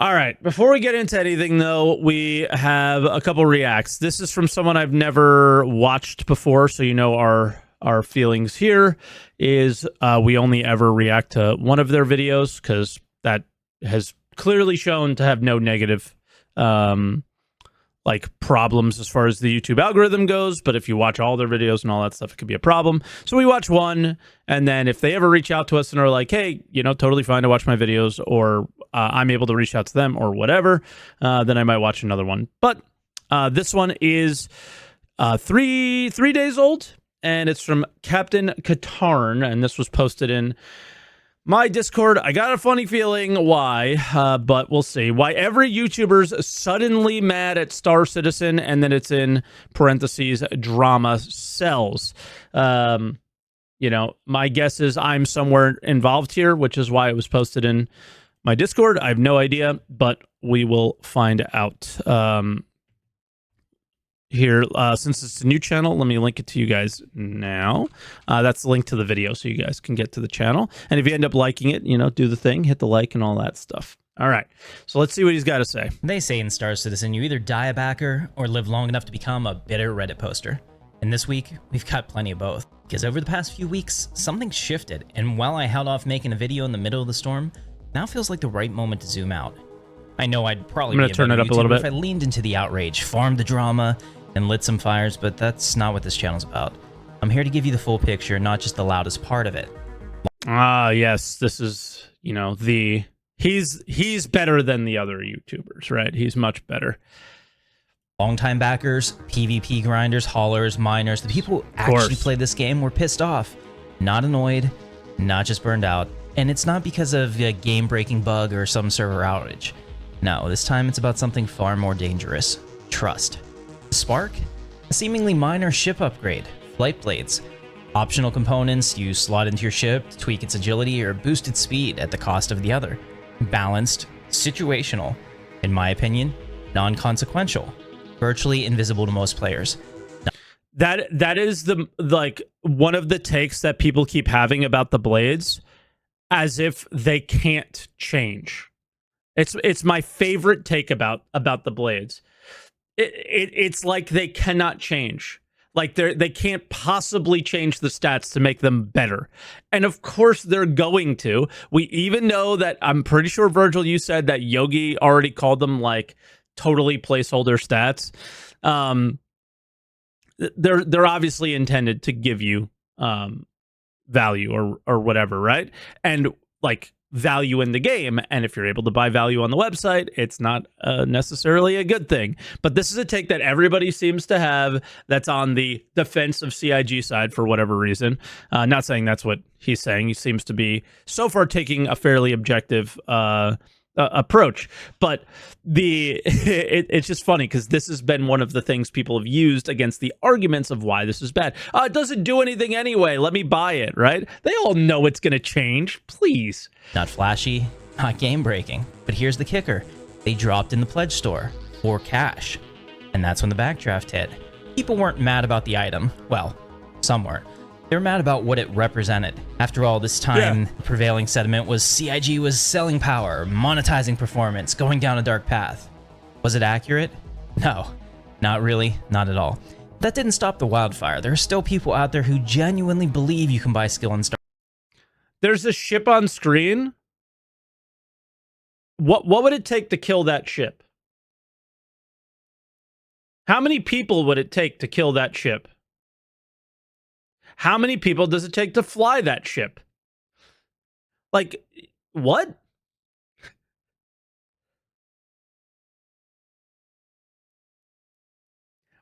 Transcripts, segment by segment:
All right. Before we get into anything, though, we have a couple reacts. This is from someone I've never watched before, so you know our feelings here is we only ever react to one of their videos because that has clearly shown to have no negative like problems as far as the YouTube algorithm goes. But if you watch all their videos and all that stuff, it could be a problem. So we watch one, and then if they ever reach out to us and are like, hey, you know, totally fine to watch my videos, or I'm able to reach out to them or whatever, then I might watch another one. But this one is three days old, and it's from Captain Katarn, and this was posted in my Discord. I got a funny feeling why, but we'll see. Why every YouTuber's suddenly mad at Star Citizen, and then it's in parentheses, drama sells. You know, my guess is I'm somewhere involved here, which is why it was posted in my Discord. I have no idea, but we will find out. Here, since it's a new channel, let me link it to you guys now. That's the link to the video so you guys can get to the channel. And if you end up liking it, you know, do the thing, hit the like and all that stuff. All right, so let's see what he's got to say. They say in Star Citizen, you either die a backer or live long enough to become a bitter Reddit poster. And this week, we've got plenty of both. Because over the past few weeks, something shifted, and while I held off making a video in the middle of the storm, now feels like the right moment to zoom out. I know I'd probably be a turn it up a little bit if I leaned into the outrage, farmed the drama, and lit some fires, but that's not what this channel's about. I'm here to give you the full picture, not just the loudest part of it. Yes, this is, you know, he's better than the other YouTubers, right? He's much better. Longtime backers, PvP grinders, haulers, miners, the people who actually play this game were pissed off. Not annoyed, not just burned out. And it's not because of a game-breaking bug or some server outage. No, this time it's about something far more dangerous. Trust. Spark? A seemingly minor ship upgrade. Flight blades. Optional components you slot into your ship to tweak its agility or boost its speed at the cost of the other. Balanced. Situational. In my opinion, non-consequential. Virtually invisible to most players. That is the like one of the takes that people keep having about the blades, as if they can't change. It's my favorite take about the blades. It's like they cannot change. Like they can't possibly change the stats to make them better. And of course they're going to. We even know that, I'm pretty sure, Virgil, you said that Yogi already called them like totally placeholder stats. They're obviously intended to give you value or whatever, right? And like value in the game, and if you're able to buy value on the website, it's not necessarily a good thing. But this is a take that everybody seems to have that's on the defense of CIG side for whatever reason. Not saying that's what he's saying. He seems to be so far taking a fairly objective approach, but it's just funny because this has been one of the things people have used against the arguments of why this is bad. It doesn't do anything anyway, let me buy it, right? They all know it's going to change. Please. Not flashy, not game breaking, but here's the kicker. They dropped in the pledge store for cash, and that's when the backdraft hit. People weren't mad about the item. Well, some weren't. They're mad about what it represented. After all this time, the prevailing sentiment was CIG was selling power, monetizing performance, going down a dark path. Was it accurate? No, not really, not at all. That didn't stop the wildfire. There are still people out there who genuinely believe you can buy skill in Star. There's a ship on screen. What would it take to kill that ship? How many people would it take to kill that ship? How many people does it take to fly that ship? Like, what?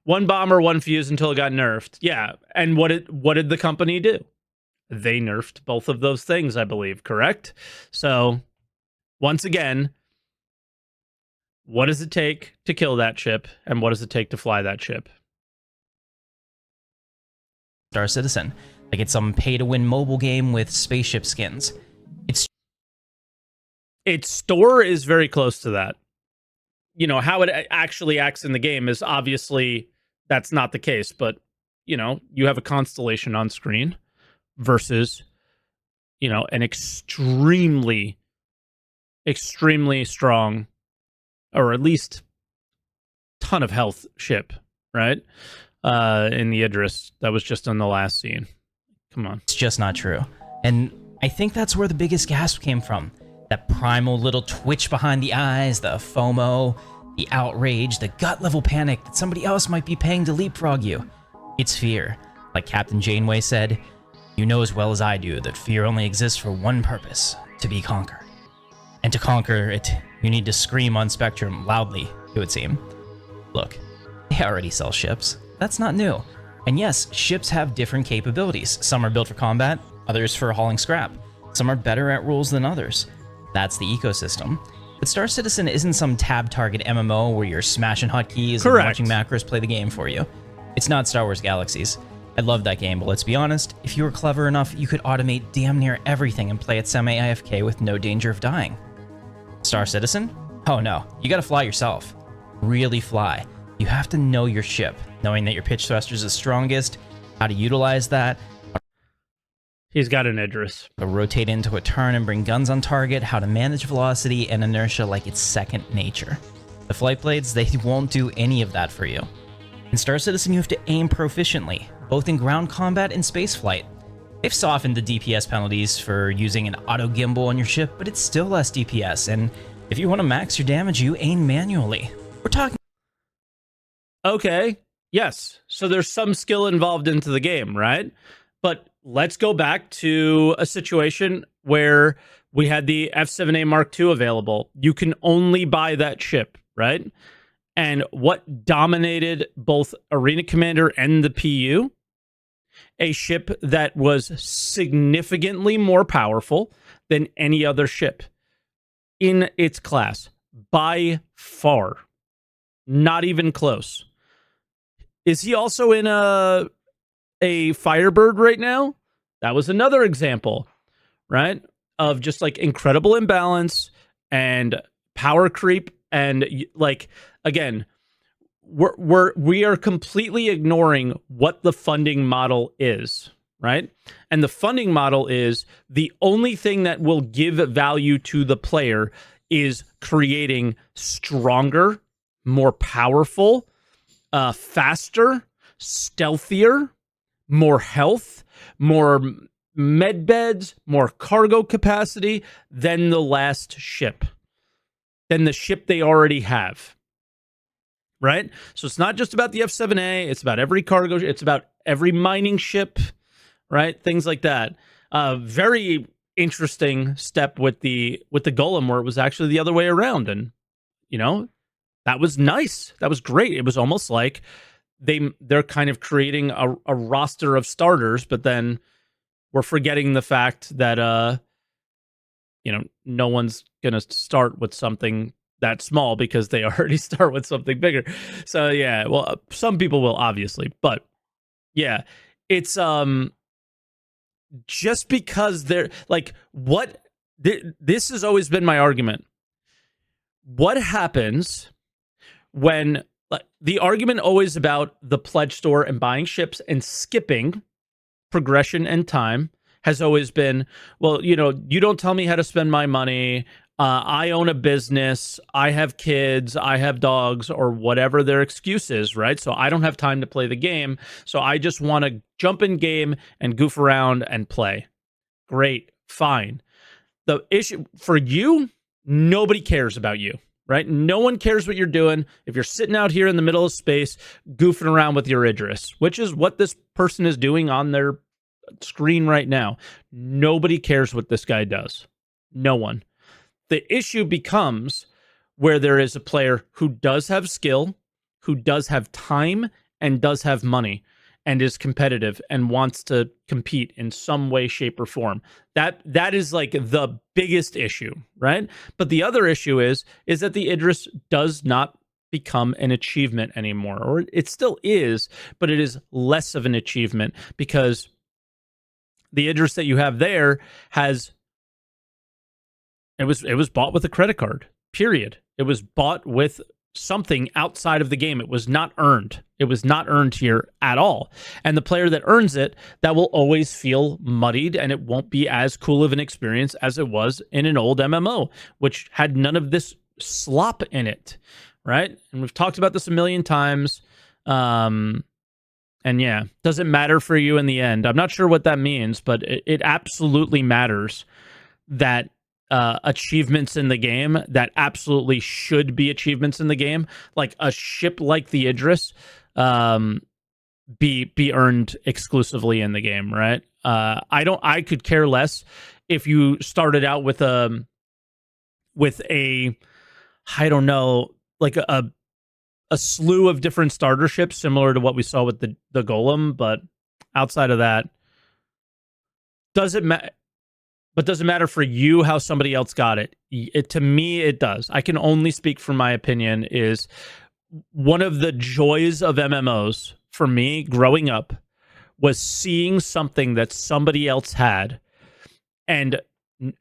One bomber, one fuse until it got nerfed. Yeah, and what did the company do? They nerfed both of those things, I believe, correct? So, once again, what does it take to kill that ship, and what does it take to fly that ship? Star Citizen, like it's some pay-to-win mobile game with spaceship skins. Its store is very close to that. You know, how it actually acts in the game is obviously, that's not the case, but, you know, you have a constellation on screen versus, you know, an extremely strong or at least ton of health ship, right? In the Idris that was just on the last scene. Come on. It's just not true. And I think that's where the biggest gasp came from. That primal little twitch behind the eyes, the FOMO, the outrage, the gut-level panic that somebody else might be paying to leapfrog you. It's fear. Like Captain Janeway said, you know as well as I do that fear only exists for one purpose, to be conquered. And to conquer it, you need to scream on Spectrum loudly, it would seem. Look, they already sell ships. That's not new. And yes, ships have different capabilities. Some are built for combat, others for hauling scrap. Some are better at rules than others. That's the ecosystem. But Star Citizen isn't some tab target MMO where you're smashing hotkeys and watching macros play the game for you. It's not Star Wars Galaxies. I love that game, but let's be honest, if you were clever enough, you could automate damn near everything and play it semi-AFK with no danger of dying. Star Citizen? Oh no, you gotta fly yourself. Really fly. You have to know your ship, knowing that your pitch thruster is the strongest, how to utilize that. He's got an Idris. How to rotate into a turn and bring guns on target, how to manage velocity and inertia like it's second nature. The flight blades, they won't do any of that for you. In Star Citizen, you have to aim proficiently, both in ground combat and spaceflight. They've softened the DPS penalties for using an auto gimbal on your ship, but it's still less DPS, and if you want to max your damage, you aim manually. We're talking... Okay, yes. So there's some skill involved into the game, right? But let's go back to a situation where we had the F-7A Mark II available. You can only buy that ship, right? And what dominated both Arena Commander and the PU? A ship that was significantly more powerful than any other ship in its class, by far. Not even close. Is he also in a Firebird right now? That was another example, right? Of just like incredible imbalance and power creep. And like, again, we are completely ignoring what the funding model is, right? And the funding model is the only thing that will give value to the player is creating stronger, more powerful, faster, stealthier, more health, more med beds, more cargo capacity than the last ship, than the ship they already have. Right? So it's not just about the F-7A, it's about every cargo, it's about every mining ship, right? Things like that. Very interesting step with the Golem where it was actually the other way around, and you know, that was nice. That was great. It was almost like they're kind of creating a roster of starters, but then we're forgetting the fact that you know, no one's gonna start with something that small because they already start with something bigger. So yeah, well, some people will obviously, but yeah, it's just because they're like, what this has always been my argument. What happens when the argument always about the pledge store and buying ships and skipping progression and time has always been, well, you know, you don't tell me how to spend my money. I own a business, I have kids, I have dogs, or whatever their excuse is, right? So I don't have time to play the game. So I just want to jump in game and goof around and play. Great, fine. The issue for you, nobody cares about you, right? No one cares what you're doing. If you're sitting out here in the middle of space, goofing around with your Idris, which is what this person is doing on their screen right now. Nobody cares what this guy does. No one. The issue becomes where there is a player who does have skill, who does have time, and does have money, and is competitive and wants to compete in some way, shape, or form. That is like the biggest issue, right? But the other issue is that the Idris does not become an achievement anymore, or it still is, but it is less of an achievement because the Idris that you have there has... It was bought with a credit card, period. It was bought with something outside of the game. It was not earned. It was not earned here at all. And the player that earns it, that will always feel muddied, and it won't be as cool of an experience as it was in an old MMO, which had none of this slop in it, right? And we've talked about this a million times. And yeah, does it matter for you in the end? I'm not sure what that means, but it absolutely matters that achievements in the game that absolutely should be achievements in the game, like a ship like the Idris, be earned exclusively in the game, right? I could care less if you started out with a I don't know, like a slew of different starter ships similar to what we saw with the Golem, but outside of that, does it matter for you how somebody else got it? To me, it does. I can only speak from my opinion. Is one of the joys of MMOs for me growing up was seeing something that somebody else had and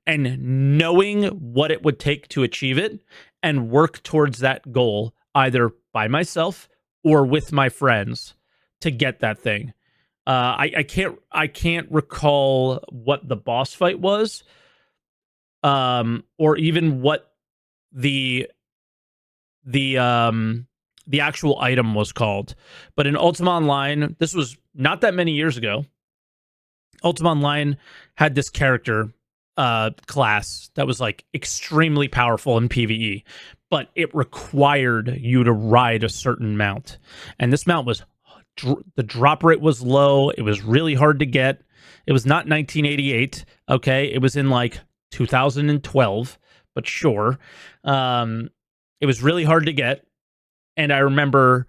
knowing what it would take to achieve it and work towards that goal either by myself or with my friends to get that thing. I can't recall what the boss fight was, or even what the actual item was called. But in Ultima Online, this was not that many years ago. Ultima Online had this character class that was like extremely powerful in PvE, but it required you to ride a certain mount, and this mount was the drop rate was low. It was really hard to get. It was not 1988. Okay. It was in like 2012, but sure. It was really hard to get. And I remember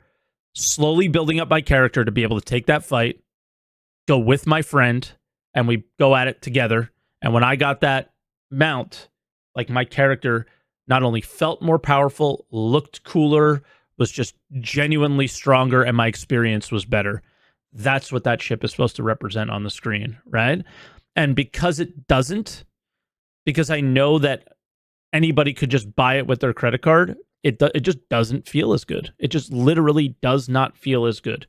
slowly building up my character to be able to take that fight, go with my friend, and we go at it together. And when I got that mount, like my character not only felt more powerful, looked cooler, was just genuinely stronger, and my experience was better. That's what that ship is supposed to represent on the screen, right? And because it doesn't, because I know that anybody could just buy it with their credit card, it just doesn't feel as good. It just literally does not feel as good,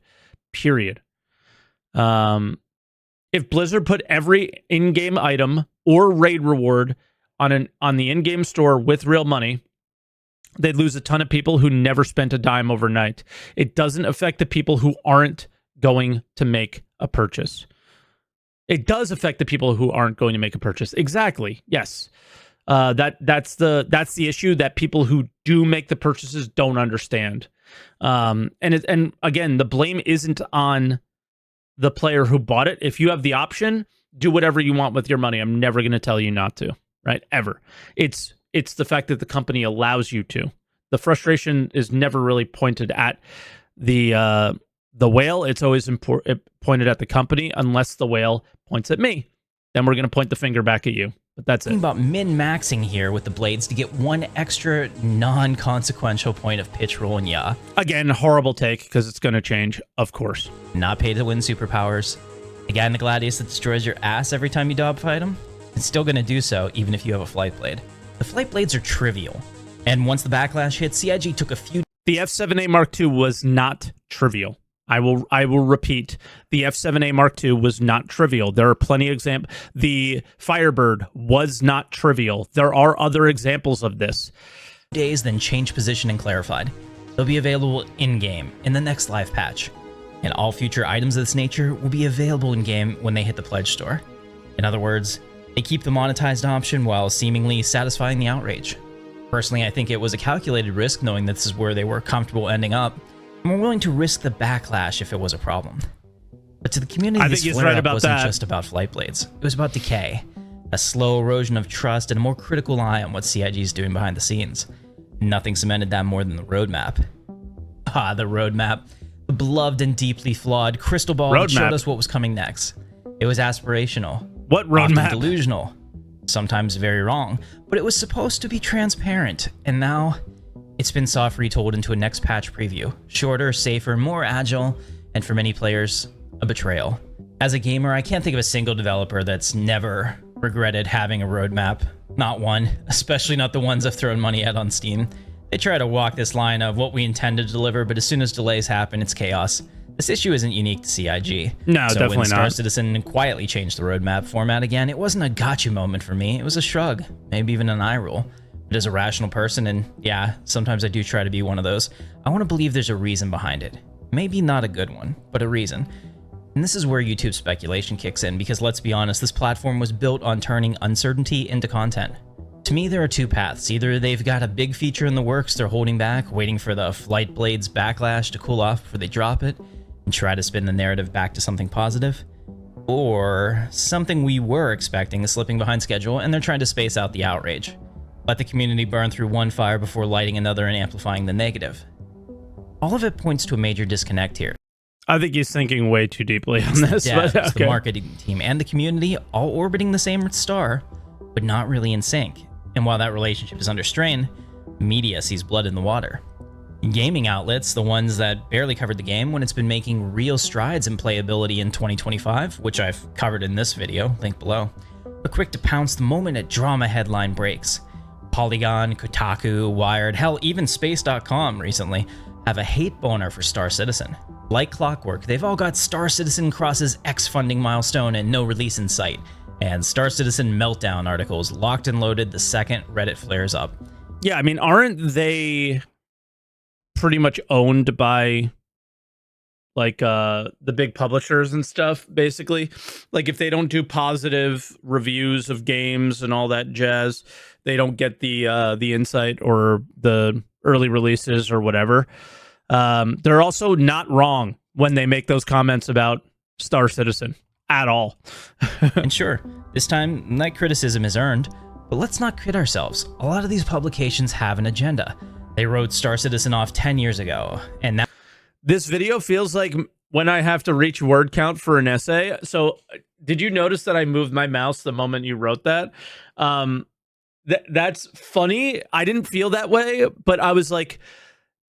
period. If Blizzard put every in-game item or raid reward on the in-game store with real money, they'd lose a ton of people who never spent a dime overnight. It doesn't affect the people who aren't going to make a purchase. It does affect the people who aren't going to make a purchase. Exactly. Yes. That's the issue that people who do make the purchases don't understand. And again, the blame isn't on the player who bought it. If you have the option, do whatever you want with your money. I'm never going to tell you not to, right? Ever. It's the fact that the company allows you to. The frustration is never really pointed at the whale. It's always pointed at the company, unless the whale points at me. Then we're going to point the finger back at you. But that's it. Talking about min-maxing here with the blades to get one extra non-consequential point of pitch roll and yaw. Again, horrible take, because it's going to change, of course. Not pay to win superpowers. The guy in the Gladius that destroys your ass every time you dogfight him, it's still going to do so even if you have a flight blade. The flight blades are trivial, and once the backlash hit, CIG took a few... The F7A Mark II was not trivial. I will repeat, the F7A Mark II was not trivial. There are plenty of examples. The Firebird was not trivial. There are other examples of this. Days, then changed position and clarified. They'll be available in-game in the next live patch, and all future items of this nature will be available in-game when they hit the pledge store. In other words, they keep the monetized option while seemingly satisfying the outrage. Personally, I think it was a calculated risk, knowing this is where they were comfortable ending up, and we're willing to risk the backlash if it was a problem. But to the community, this flare-up wasn't just about flight blades. It was about decay, a slow erosion of trust, and a more critical eye on what CIG is doing behind the scenes. Nothing cemented that more than the roadmap. Ah, the roadmap. The beloved and deeply flawed crystal ball that showed us what was coming next. It was aspirational. What roadmap? Often delusional. Sometimes very wrong. But it was supposed to be transparent, and now it's been soft retold into a next patch preview. Shorter, safer, more agile, and for many players, a betrayal. As a gamer, I can't think of a single developer that's never regretted having a roadmap. Not one, especially not the ones I've thrown money at on Steam. They try to walk this line of what we intend to deliver, but as soon as delays happen, it's chaos. This issue isn't unique to CIG. No, so definitely when Star not. Citizen quietly changed the roadmap format again, it wasn't a gotcha moment for me. It was a shrug, maybe even an eye roll. But as a rational person, and yeah, sometimes I do try to be one of those, I want to believe there's a reason behind it. Maybe not a good one, but a reason. And this is where YouTube speculation kicks in, because let's be honest, this platform was built on turning uncertainty into content. To me, there are two paths. Either they've got a big feature in the works they're holding back, waiting for the Flight Blade's backlash to cool off before they drop it, and try to spin the narrative back to something positive. Or something we were expecting is slipping behind schedule, and they're trying to space out the outrage. Let the community burn through one fire before lighting another and amplifying the negative. All of it points to a major disconnect here. I think he's thinking way too deeply on this. Devs, but, okay. the marketing team, and the community all orbiting the same star, but not really in sync. And while that relationship is under strain, media sees blood in the water. Gaming outlets, the ones that barely covered the game when it's been making real strides in playability in 2025, which I've covered in this video, link below, are quick to pounce the moment a drama headline breaks. Polygon, Kotaku, Wired, hell, even Space.com recently have a hate boner for Star Citizen. Like clockwork, they've all got Star Citizen crosses X funding milestone and no release in sight, and Star Citizen meltdown articles locked and loaded the second Reddit flares up. Yeah, I mean, aren't they pretty much owned by like the big publishers and stuff, basically? Like, if they don't do positive reviews of games and all that jazz, they don't get the insight or the early releases or whatever. They're also not wrong when they make those comments about Star Citizen at all. And sure, this time that criticism is earned, but let's not kid ourselves. A lot of these publications have an agenda. They wrote Star Citizen off 10 years ago, and now this video feels like when I have to reach word count for an essay. So did you notice that I moved my mouse the moment you wrote that? That's funny. I didn't feel that way, but I was like,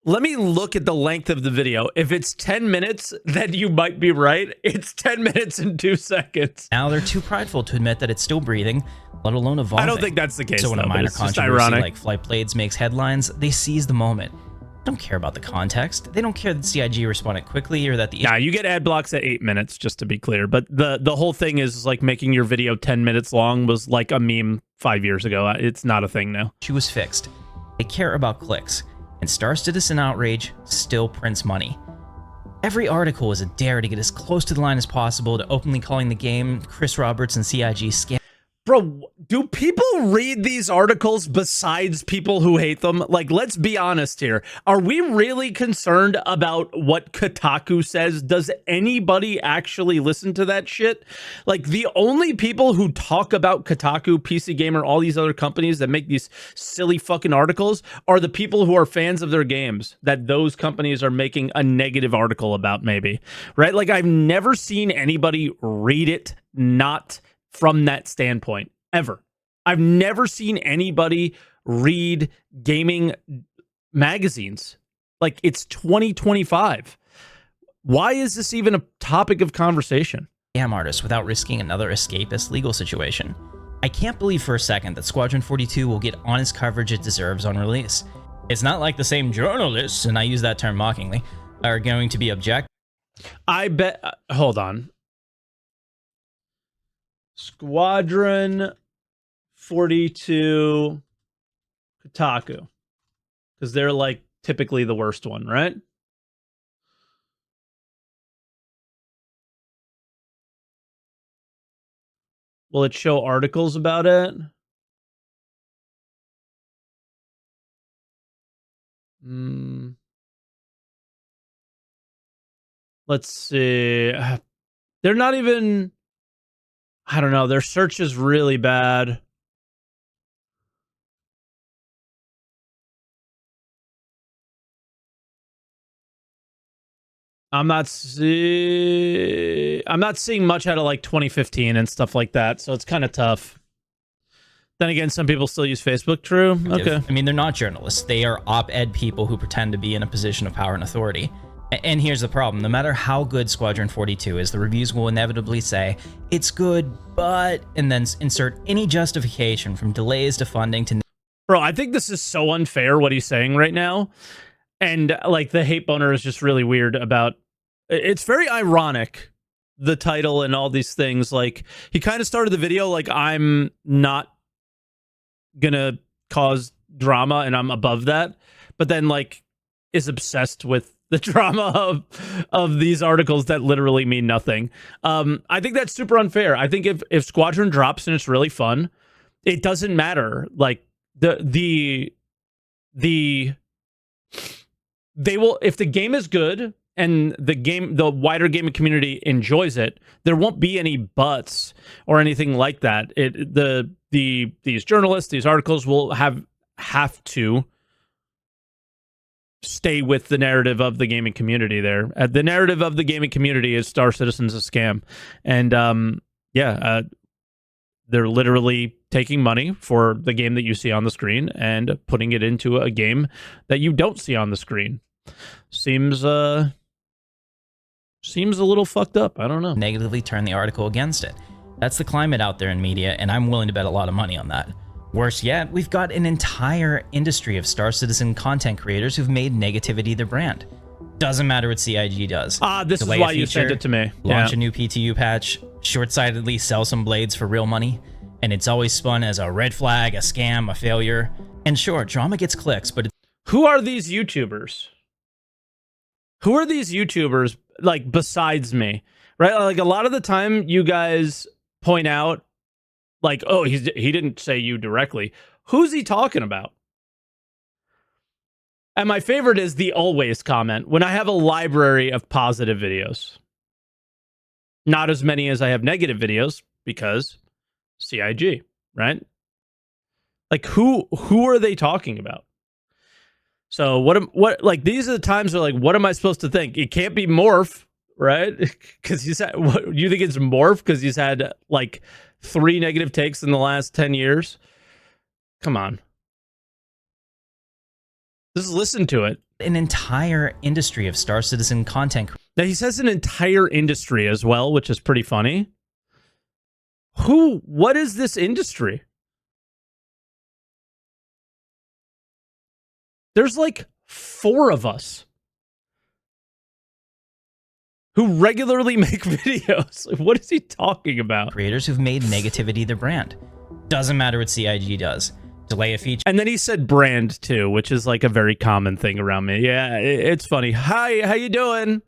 let me look at the length of the video. If it's 10 minutes, then you might be right. It's 10 minutes and 2 seconds. Now they're too prideful to admit that it's still breathing, let alone evolving. I don't think that's the case. So when though, a minor controversy like Flight Blades makes headlines, they seize the moment. They don't care about the context. They don't care that CIG responded quickly or that the... Nah, you get ad blocks at 8 minutes, just to be clear. But the whole thing is like making your video 10 minutes long was like a meme 5 years ago. It's not a thing now. She was fixed. They care about clicks. And Star Citizen outrage still prints money. Every article is a dare to get as close to the line as possible to openly calling the game Chris Roberts and CIG scam. Bro, do people read these articles besides people who hate them? Like, let's be honest here. Are we really concerned about what Kotaku says? Does anybody actually listen to that shit? Like, the only people who talk about Kotaku, PC Gamer, all these other companies that make these silly fucking articles are the people who are fans of their games that those companies are making a negative article about, maybe. Right? Like, I've never seen anybody read it not from that standpoint, ever. I've never seen anybody read gaming magazines. Like, it's 2025. Why is this even a topic of conversation? Scam artists without risking another escapist legal situation. I can't believe for a second that Squadron 42 will get honest coverage it deserves on release. It's not like the same journalists, and I use that term mockingly, are going to be objective. I bet... hold on. Squadron 42 Kotaku, because they're like typically the worst one, right? Will it show articles about it? Let's see. They're not even... I don't know. Their search is really bad. I'm not seeing much out of like 2015 and stuff like that, so it's kind of tough. Then again, some people still use Facebook. True. Okay. I mean, they're not journalists. They are op-ed people who pretend to be in a position of power and authority. And here's the problem. No matter how good Squadron 42 is, the reviews will inevitably say, it's good, but... and then insert any justification from delays to funding to... Bro, I think this is so unfair what he's saying right now. And, like, the hate boner is just really weird about... It's very ironic, the title and all these things. Like, he kind of started the video like, I'm not gonna cause drama and I'm above that, but then like is obsessed with the drama of these articles that literally mean nothing. I think that's super unfair. I think if Squadron drops and it's really fun, it doesn't matter. Like they will, if the game is good and the wider gaming community enjoys it, there won't be any buts or anything like that. These journalists, these articles will have to stay with the narrative of the gaming community there. The narrative of the gaming community is Star Citizen's a scam. And they're literally taking money for the game that you see on the screen and putting it into a game that you don't see on the screen. Seems a little fucked up. I don't know. Negatively turn the article against it. That's the climate out there in media, and I'm willing to bet a lot of money on that. Worse yet, we've got an entire industry of Star Citizen content creators who've made negativity their brand. Doesn't matter what CIG does. This Delay is why a feature, you sent it to me. Launch a new PTU patch, short-sightedly sell some blades for real money, and it's always spun as a red flag, a scam, a failure. And sure, drama gets clicks, but who are these YouTubers? Who are these YouTubers, like, besides me? Right? Like, a lot of the time, you guys point out, like, oh, he didn't say you directly. Who's he talking about? And my favorite is the always comment when I have a library of positive videos. Not as many as I have negative videos because CIG, right? Like, who are they talking about? So what like, these are the times where, like, what am I supposed to think? It can't be Morph, right? Because he's had, what, you think it's Morph because he's had like 3 negative takes in the last 10 years? Come on. Just listen to it. An entire industry of Star Citizen content. Now, he says an entire industry as well, which is pretty funny. What is this industry? There's like 4 of us who regularly make videos. What is he talking about? Creators who've made negativity their brand. Doesn't matter what CIG does. Delay a feature. And then he said brand too, which is like a very common thing around me. Yeah, it's funny. Hi, how you doing?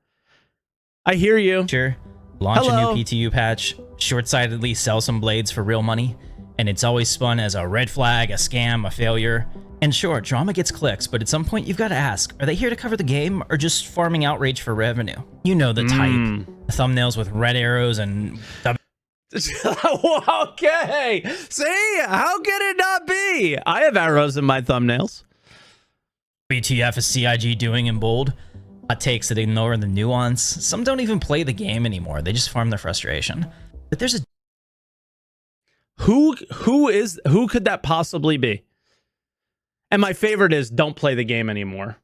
I hear you. Sure. Launch a new PTU patch, short-sightedly sell some blades for real money, and it's always spun as a red flag, a scam, a failure. And sure, drama gets clicks, but at some point you've got to ask, are they here to cover the game or just farming outrage for revenue? You know the type. Thumbnails with red arrows and... Okay. See? How can it not be? I have arrows in my thumbnails. WTF is CIG doing in bold? Hot takes that ignore the nuance. Some don't even play the game anymore. They just farm their frustration. But there's a... Who could that possibly be? And my favorite is don't play the game anymore.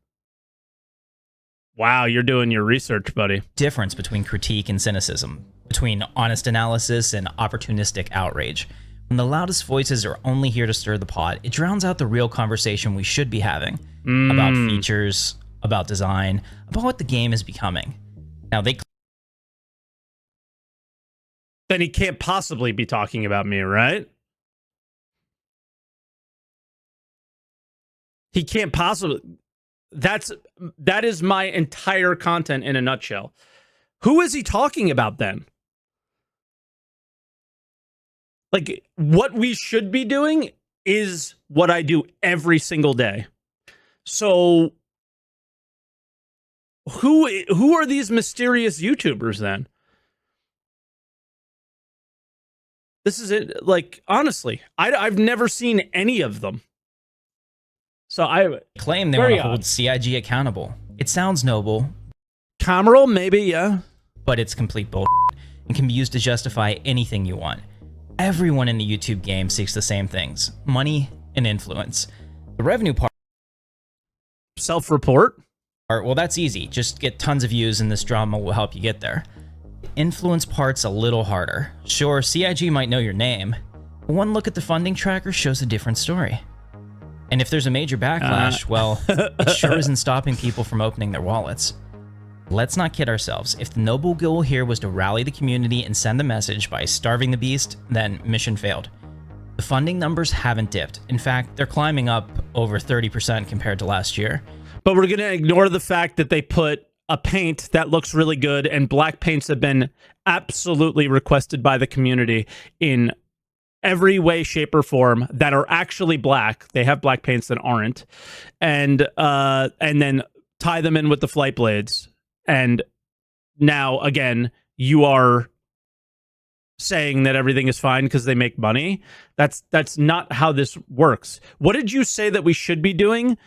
Wow, you're doing your research, buddy. Difference between critique and cynicism, between honest analysis and opportunistic outrage. When the loudest voices are only here to stir the pot, it drowns out the real conversation we should be having about features, about design, about what the game is becoming. Now, then he can't possibly be talking about me, right? He can't possibly... That is my entire content in a nutshell. Who is he talking about then? Like, what we should be doing is what I do every single day. So who are these mysterious YouTubers then? This is it. Like, honestly, I've never seen any of them. So I claim they want to hold CIG accountable. It sounds noble. Cameral, maybe, yeah. But it's complete bullshit and can be used to justify anything you want. Everyone in the YouTube game seeks the same things: money and influence. The revenue part... Self-report? Well, that's easy. Just get tons of views and this drama will help you get there. The influence part's a little harder. Sure, CIG might know your name, but one look at the funding tracker shows a different story. And if there's a major backlash, well, it sure isn't stopping people from opening their wallets. Let's not kid ourselves. If the noble goal here was to rally the community and send the message by starving the beast, then mission failed. The funding numbers haven't dipped. In fact, they're climbing up over 30% compared to last year. But we're going to ignore the fact that they put a paint that looks really good, and black paints have been absolutely requested by the community in every way, shape, or form that are actually black. They have black paints that aren't. And then tie them in with the flight blades. And now, again, you are saying that everything is fine because they make money. That's not how this works. What did you say that we should be doing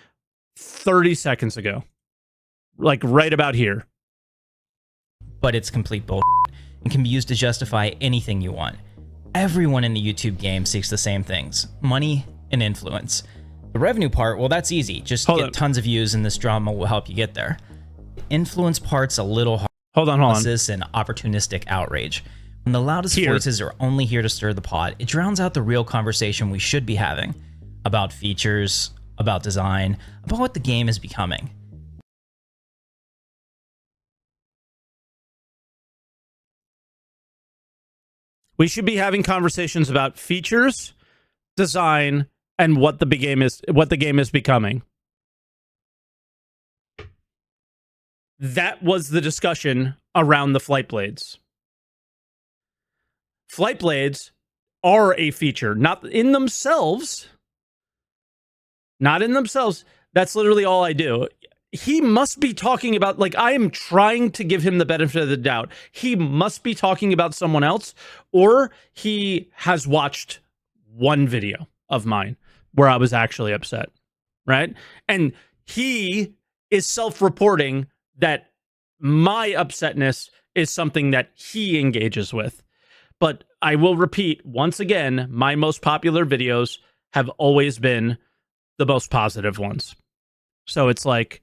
30 seconds ago? Like right about here. But it's complete bullshit and can be used to justify anything you want. Everyone in the YouTube game seeks the same things: money and influence. The revenue part, well, that's easy. Just get tons of views and this drama will help you get there. The influence part's a little hard. Hold on. And opportunistic outrage. When the loudest voices are only here to stir the pot, it drowns out the real conversation we should be having about features, about design, about what the game is becoming. We should be having conversations about features, design, and what the game is becoming. That was the discussion around the flight blades. Flight blades are a feature, not in themselves. Not in themselves. That's literally all I do. He must be talking about, like, I am trying to give him the benefit of the doubt. He must be talking about someone else, or he has watched one video of mine where I was actually upset, right? And he is self-reporting that my upsetness is something that he engages with. But I will repeat once again, my most popular videos have always been the most positive ones. So it's like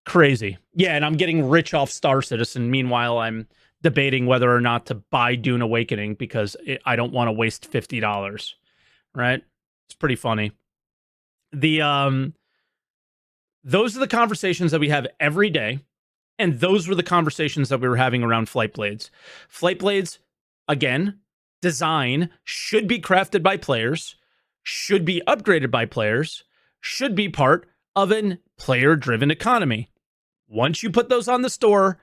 crazy. Yeah, and I'm getting rich off Star Citizen. Meanwhile, I'm debating whether or not to buy Dune Awakening because I don't want to waste $50, right? It's pretty funny. Those are the conversations that we have every day, and those were the conversations that we were having around flight blades. Flight blades, again, design should be crafted by players, should be upgraded by players, should be part of a player-driven economy. Once you put those on the store,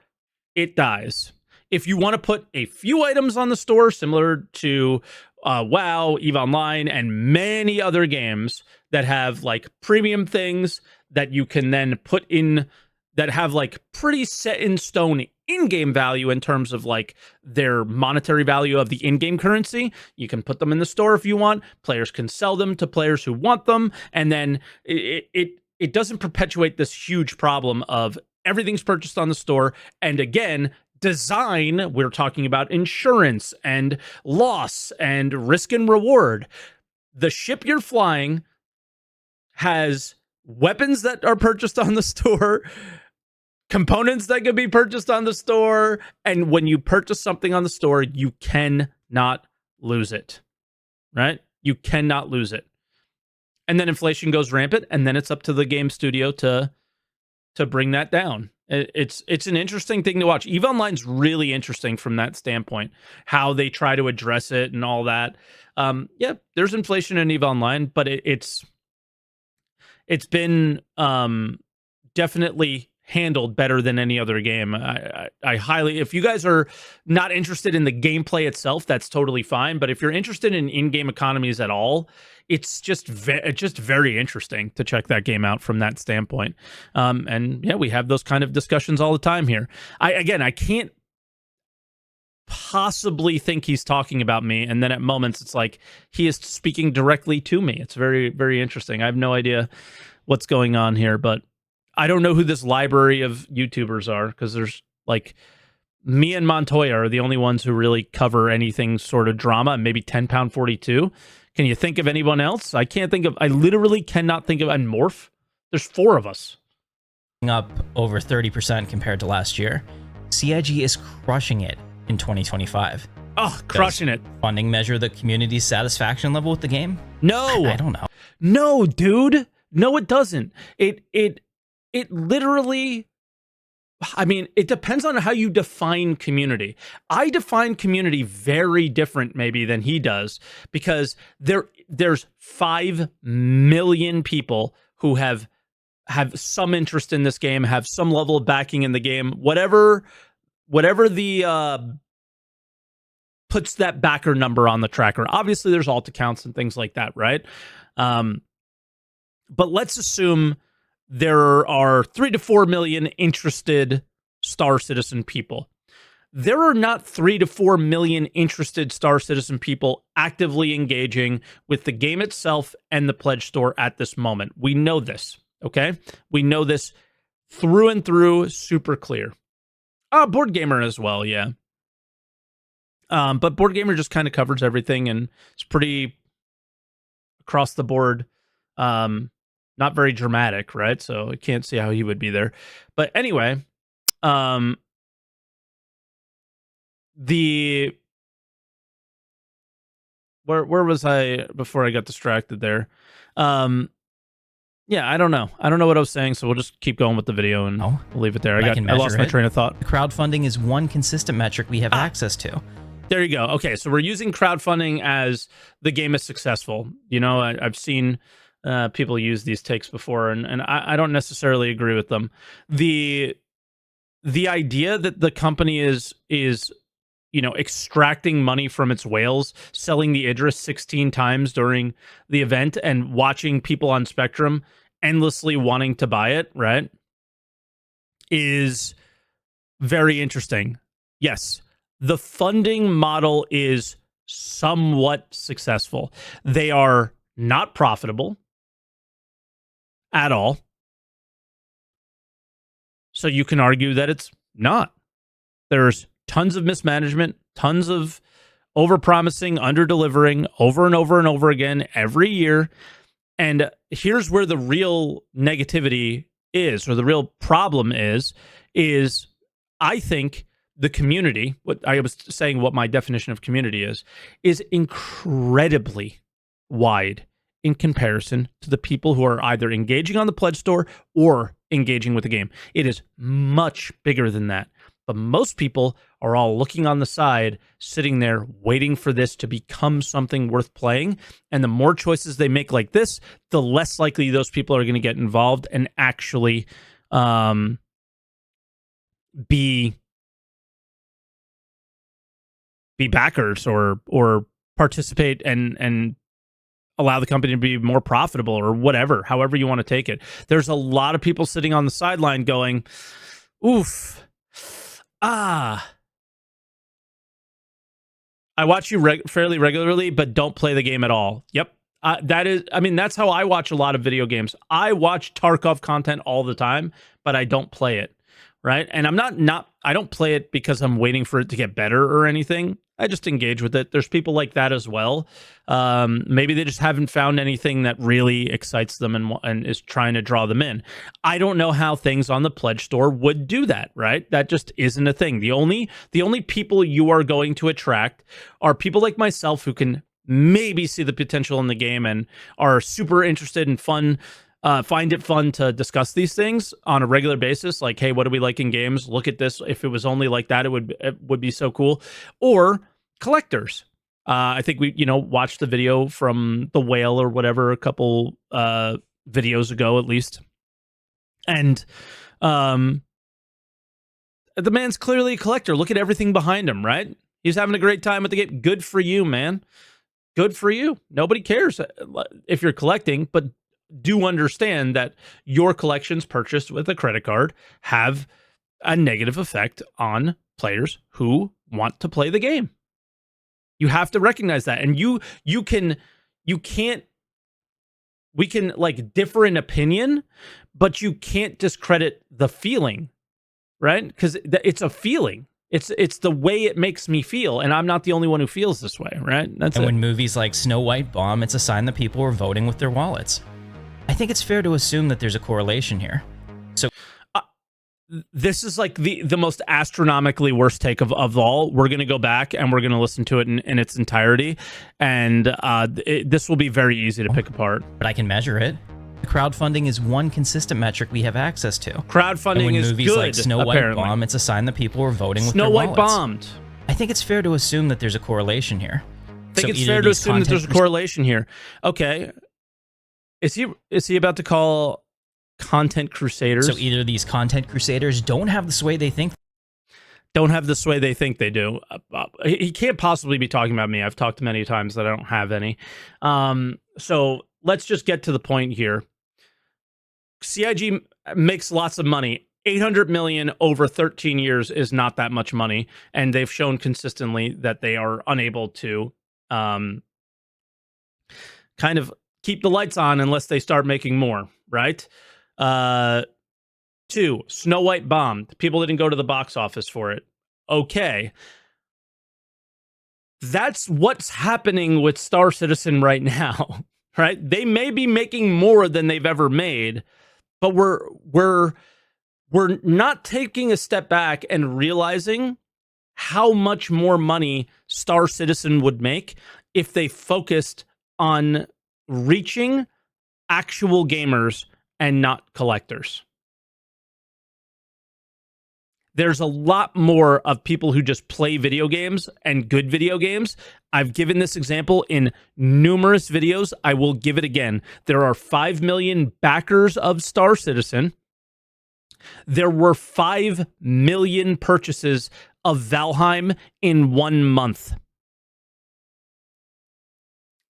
it dies. If you want to put a few items on the store, similar to WoW, EVE Online, and many other games that have like premium things that you can then put in, that have like pretty set in stone in-game value in terms of like their monetary value of the in-game currency, you can put them in the store if you want. Players can sell them to players who want them, and then it doesn't perpetuate this huge problem of everything's purchased on the store. And again, design, we're talking about insurance and loss and risk and reward. The ship you're flying has weapons that are purchased on the store, components that can be purchased on the store, and when you purchase something on the store, you cannot lose it, right? You cannot lose it. And then inflation goes rampant, and then it's up to the game studio to bring that down. It's an interesting thing to watch. EVE Online's really interesting from that standpoint, how they try to address it and all that. Yeah, there's inflation in EVE Online, but it's been definitely handled better than any other game. I highly, if you guys are not interested in the gameplay itself, that's totally fine. But if you're interested in in-game economies at all, it's just very interesting to check that game out from that standpoint. And yeah, we have those kind of discussions all the time here. I can't possibly think he's talking about me, and then at moments it's like he is speaking directly to me. It's very, very interesting. I have no idea what's going on here, but I don't know who this library of YouTubers are, because there's like me and Montoya are the only ones who really cover anything sort of drama, and maybe 10 Pound 42. Can you think of anyone else? I literally cannot think of, and Morph. There's 4 of us. Up over 30% compared to last year. CIG is crushing it in 2025. Oh, crushing it. Funding measure the community's satisfaction level with the game? No. I don't know. No, dude. No, it doesn't. It literally, I mean, it depends on how you define community. I define community very different maybe than he does, because there's 5 million people who have some interest in this game, have some level of backing in the game, whatever the puts that backer number on the tracker. Obviously, there's alt accounts and things like that, right? But let's assume there are 3 to 4 million interested Star Citizen people. There are not 3 to 4 million interested Star Citizen people actively engaging with the game itself and the pledge store at this moment. We know this, okay? We know this through and through, super clear. Board Gamer as well, yeah. But Board Gamer just kind of covers everything, and it's pretty across the board, not very dramatic, right? So I can't see how he would be there. But anyway, where was I before I got distracted there? Yeah, I don't know. I don't know what I was saying, so we'll just keep going with the video and we'll leave it there. I lost my train of thought. Crowdfunding is one consistent metric we have access to. There you go. Okay, so we're using crowdfunding as the game is successful. You know, I've seen people use these takes before, and I don't necessarily agree with them. The idea that the company is extracting money from its whales, selling the Idris 16 times during the event, and watching people on Spectrum endlessly wanting to buy it, right, is very interesting. Yes, the funding model is somewhat successful. They are not profitable at all. So you can argue that it's not. There's tons of mismanagement, tons of overpromising, underdelivering over and over and over again every year. And here's where the real negativity is, or the real problem is I think the community, what I was saying, what my definition of community is incredibly wide in comparison to the people who are either engaging on the pledge store or engaging with the game. It is much bigger than that. But most people are all looking on the side, sitting there waiting for this to become something worth playing. And the more choices they make like this, the less likely those people are going to get involved and actually be backers or participate and allow the company to be more profitable or whatever, however you want to take it. There's a lot of people sitting on the sideline going, oof. I watch you fairly regularly, but don't play the game at all. Yep. That's how I watch a lot of video games. I watch Tarkov content all the time, but I don't play it. Right. And I don't play it because I'm waiting for it to get better or anything. I just engage with it. There's people like that as well. Maybe they just haven't found anything that really excites them and is trying to draw them in. I don't know how things on the pledge store would do that, right? That just isn't a thing. The only people you are going to attract are people like myself who can maybe see the potential in the game and are super interested and find it fun to discuss these things on a regular basis. Like, hey, what do we like in games? Look at this. If it was only like that, it would be so cool. Or collectors. I think we, watched the video from The Whale or whatever a couple videos ago, at least. And the man's clearly a collector. Look at everything behind him, right? He's having a great time with the game. Good for you, man. Good for you. Nobody cares if you're collecting, but do understand that your collections purchased with a credit card have a negative effect on players who want to play the game. You have to recognize that. And we can like differ in opinion, but you can't discredit the feeling, right? Because it's a feeling. It's the way it makes me feel, and I'm not the only one who feels this way, right? When movies like Snow White bomb, it's a sign that people are voting with their wallets. I think it's fair to assume that there's a correlation here. So this is like the most astronomically worst take of all. We're going to go back and we're going to listen to it in its entirety. And this will be very easy to pick apart. But I can measure it. Crowdfunding is one consistent metric we have access to. Crowdfunding is movies good, like Snow White apparently. bomb, it's a sign that people are voting with Snow their White wallets. bombed. I think it's fair to assume that there's a correlation here. think it's fair to assume that there's a correlation here. Okay. Is he about to call content crusaders? So either these content crusaders don't have the sway they think. Don't have the sway they think they do. He can't possibly be talking about me. I've talked many times that I don't have any. So let's just get to the point here. CIG makes lots of money. 800 million over 13 years is not that much money, and they've shown consistently that they are unable to kind of keep the lights on unless they start making more, right? 2, Snow White bombed. People didn't go to the box office for it. Okay. That's what's happening with Star Citizen right now, right? They may be making more than they've ever made, but we're not taking a step back and realizing how much more money Star Citizen would make if they focused on reaching actual gamers and not collectors. There's a lot more of people who just play video games and good video games. I've given this example in numerous videos. I will give it again. There are 5 million backers of Star Citizen. There were 5 million purchases of Valheim in 1 month.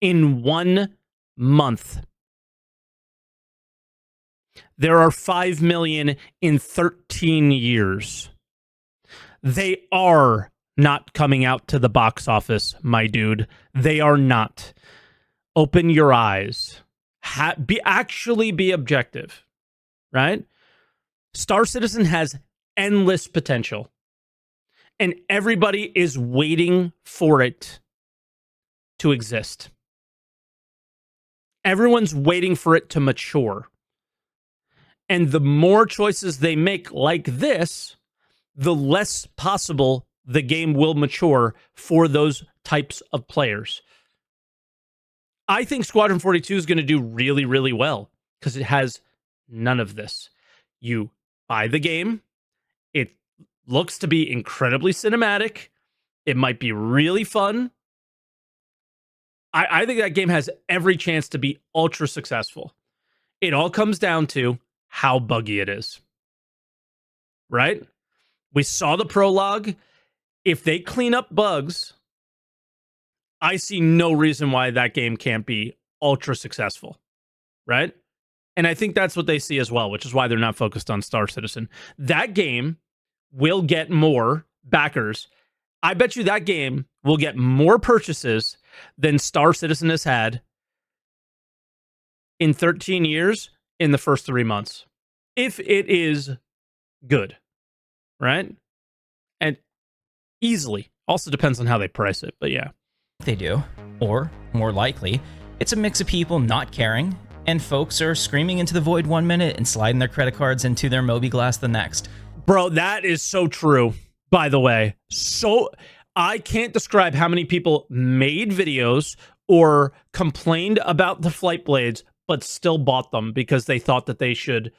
In 1 month. There are 5 million in 13 years. They are not coming out to the box office, my dude. They are not. Open your eyes. Actually be objective, right? Star Citizen has endless potential, and everybody is waiting for it to exist. Everyone's waiting for it to mature. And the more choices they make like this, the less possible the game will mature for those types of players. I think Squadron 42 is going to do really, really well because it has none of this. You buy the game. It looks to be incredibly cinematic. It might be really fun. I think that game has every chance to be ultra successful. It all comes down to how buggy it is. Right? We saw the prologue. If they clean up bugs, I see no reason why that game can't be ultra successful. Right? And I think that's what they see as well, which is why they're not focused on Star Citizen. That game will get more backers. I bet you that game will get more purchases than Star Citizen has had in 13 years in the first 3 months. If it is good, right? And easily. Also depends on how they price it, but yeah. They do. Or, more likely, it's a mix of people not caring, and folks are screaming into the void 1 minute and sliding their credit cards into their Mobi-Glass the next. Bro, that is so true, by the way. So, I can't describe how many people made videos or complained about the flight blades, but still bought them because they thought that they should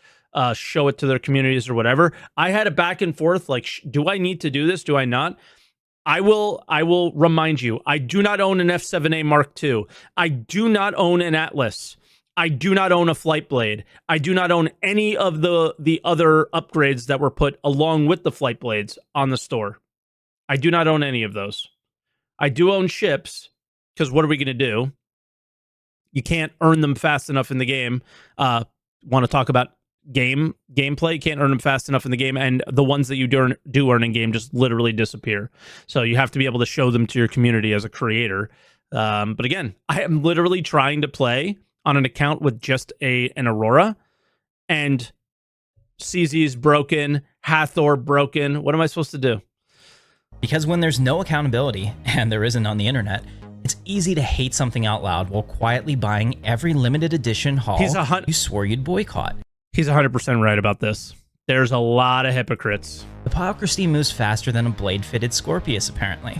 show it to their communities or whatever. I had a back and forth, like, do I need to do this? Do I not? I will remind you, I do not own an F7A Mark II. I do not own an Atlas. I do not own a flight blade. I do not own any of the other upgrades that were put along with the flight blades on the store. I do not own any of those. I do own ships, because what are we going to do? You can't earn them fast enough in the game. Want to talk about gameplay? You can't earn them fast enough in the game, and the ones that you do earn in game just literally disappear. So you have to be able to show them to your community as a creator. But again, I am literally trying to play on an account with just an Aurora, and CZ's broken, Hathor broken. What am I supposed to do? Because when there's no accountability, and there isn't on the internet, it's easy to hate something out loud while quietly buying every limited edition haul you swore you'd boycott. He's 100% right about this. There's a lot of hypocrites. Hypocrisy moves faster than a blade-fitted Scorpius, apparently.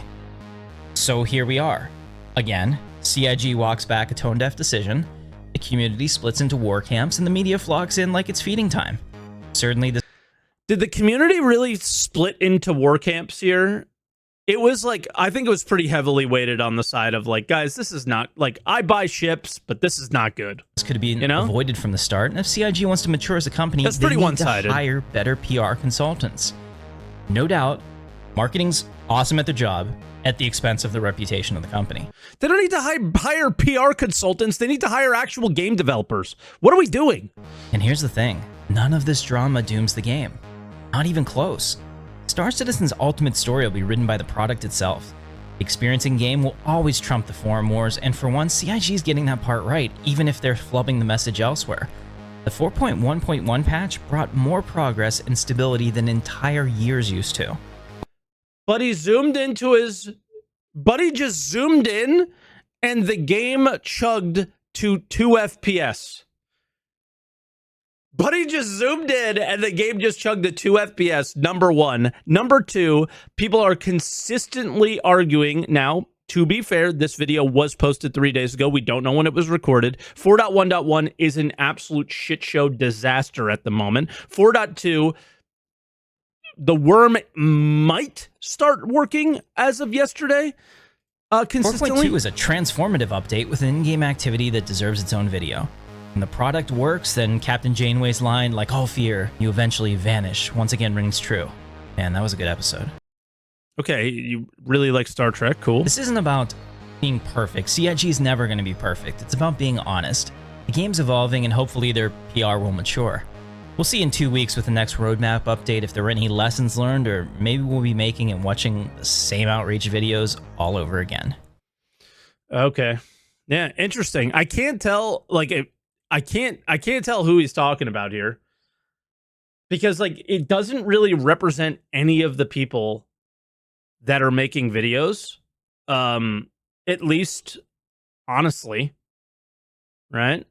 So here we are. Again, CIG walks back a tone-deaf decision, the community splits into war camps, and the media flocks in like it's feeding time. Certainly this... Did the community really split into war camps here? it was like, I think it was pretty heavily weighted on the side of like, guys, this is not like, I buy ships, but this is not good. This could have been avoided from the start. And if CIG wants to mature as a company, that's pretty one-sided. They need to hire better PR consultants. No doubt, marketing's awesome at their job at the expense of the reputation of the company. They don't need to hire PR consultants. They need to hire actual game developers. What are we doing? And here's the thing. None of this drama dooms the game. Not even close. Star Citizen's ultimate story will be written by the product itself. The experience in game will always trump the forum wars, and for once, CIG is getting that part right, even if they're flubbing the message elsewhere. The 4.1.1 patch brought more progress and stability than entire years used to. Buddy just zoomed in, and the game chugged to 2 FPS. Buddy just zoomed in, and the game just chugged to 2 FPS, number one. Number two, people are consistently arguing. Now, to be fair, this video was posted 3 days ago. We don't know when it was recorded. 4.1.1 is an absolute shit show disaster at the moment. 4.2, the worm might start working as of yesterday. Consistently. 4.2 is a transformative update with an in-game activity that deserves its own video. When the product works, then Captain Janeway's line, like all fear, you eventually vanish, once again rings true. Man, that was a good episode. Okay, you really like Star Trek, cool. This isn't about being perfect. CIG is never going to be perfect. It's about being honest. The game's evolving and hopefully their PR will mature. We'll see in 2 weeks with the next roadmap update if there are any lessons learned, or maybe we'll be making and watching the same outrage videos all over again. Okay. Yeah, interesting. I can't tell, like, I can't tell who he's talking about here, because like it doesn't really represent any of the people that are making videos, at least honestly, right?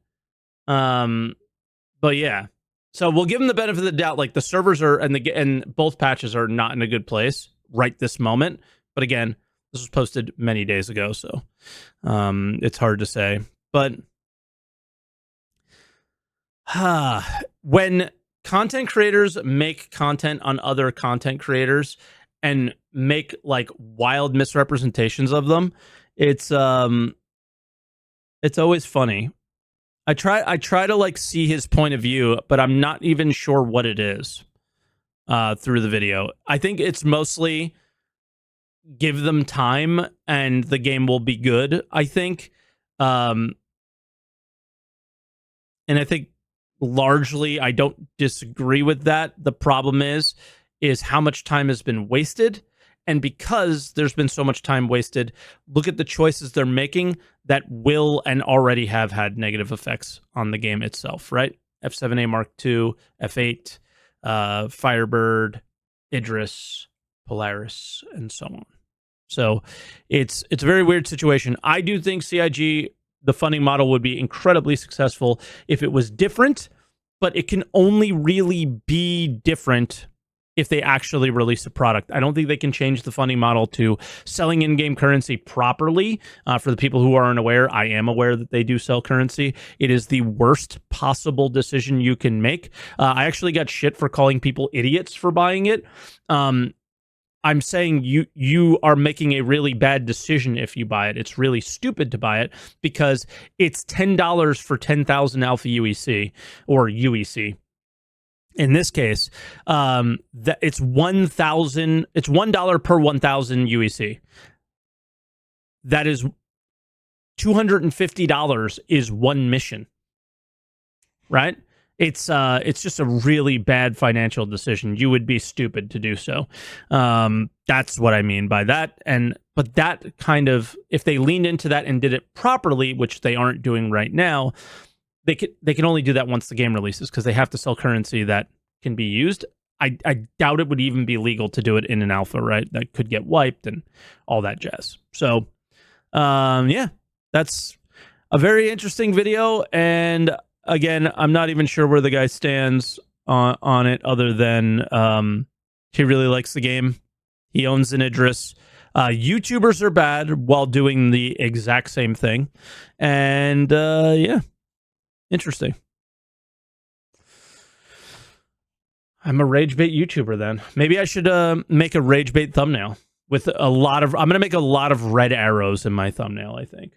But yeah, so we'll give them the benefit of the doubt. Like the servers are and both patches are not in a good place right this moment. But again, this was posted many days ago, so it's hard to say. But when content creators make content on other content creators and make like wild misrepresentations of them, it's always funny. I try to like see his point of view, but I'm not even sure what it is through the video. I think it's mostly give them time and the game will be good, I think. And I think largely I don't disagree with that. The problem is how much time has been wasted. And because there's been so much time wasted, look at the choices they're making that will and already have had negative effects on the game itself, right? F7A Mark II, F8, Firebird, Idris, Polaris, and so on. So it's a very weird situation. I do think CIG, the funding model, would be incredibly successful if it was different, but it can only really be different if they actually release a product. I don't think they can change the funding model to selling in-game currency properly. For the people who aren't aware, I am aware that they do sell currency. It is the worst possible decision you can make. I actually got shit for calling people idiots for buying it. I'm saying you are making a really bad decision if you buy it. It's really stupid to buy it because it's $10 for 10,000 alpha UEC or UEC. In this case, that it's 1,000. It's $1 per 1,000 UEC. That is $250 is one mission, right? It's just a really bad financial decision. You would be stupid to do so. That's what I mean by that. But that kind of, if they leaned into that and did it properly, which they aren't doing right now, they can only do that once the game releases because they have to sell currency that can be used. I doubt it would even be legal to do it in an alpha, right? That could get wiped and all that jazz. So, yeah, that's a very interesting video. And again, I'm not even sure where the guy stands on it other than he really likes the game. He owns an Idris. YouTubers are bad while doing the exact same thing. And yeah, interesting. I'm a rage bait YouTuber then. Maybe I should make a rage bait thumbnail. with a lot of, I'm going to make a lot of red arrows in my thumbnail, I think.